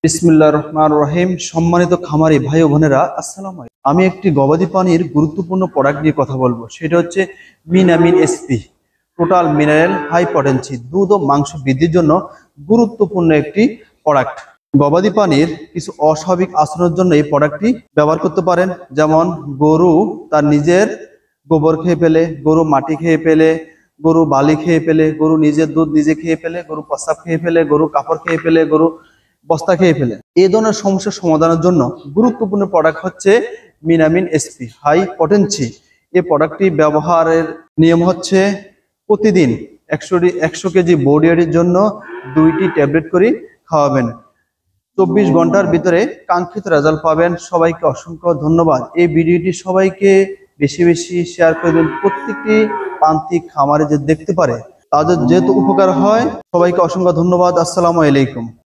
বিসমিল্লাহির রহমানির রহিম। সম্মানিত খামারি ভাই ও বোনেরা, আসসালামু আলাইকুম। আমি একটি গবাদি পানির গুরুত্বপূর্ণ প্রোডাক্ট নিয়ে কথা বলবো। সেটা হচ্ছে মিনামিন SP, total mineral high potency, দুধ ও মাংস বৃদ্ধির জন্য গুরুত্বপূর্ণ একটি প্রোডাক্ট। গবাদি পানির কিছু অস্বাভাবিক আচরণের জন্য এই প্রোডাক্টটি ব্যবহার করতে পারেন। যেমন গরু তার নিজের গোবর খেয়ে ফেলে, গরু মাটি খেয়ে ফেলে, গরু বালি খেয়ে ফেলে, গরু নিজের দুধ নিজে খেয়ে ফেলে, গরু প্রস্রাব খেয়ে ফেলে, গরু কাপড় খেয়ে ফেলে, গরু বস্তা খেয়ে ফেলে। এই ধরনের সমস্যার সমাধানের জন্য গুরুত্বপূর্ণ প্রোডাক্ট হচ্ছে মিনামিন এসপি হাই পটেন্সি। এই প্রোডাক্টটি ব্যবহারের নিয়ম হচ্ছে প্রতিদিন 100 কেজি বডিয়ারির জন্য 2টি ট্যাবলেট করে খাওয়াবেন। 24 ঘন্টার ভিতরে কাঙ্ক্ষিত রেজাল্ট পাবেন। সবাইকে অসংখ্য ধন্যবাদ। এই ভিডিওটি সবাইকে বেশি বেশি শেয়ার করে দিন। প্রত্যেকটি প্রান্তিক খামারে যে দেখতে পারে তাদের যেহেতু উপকার হয়। সবাইকে অসংখ্য ধন্যবাদ। আসসালামু আলাইকুম।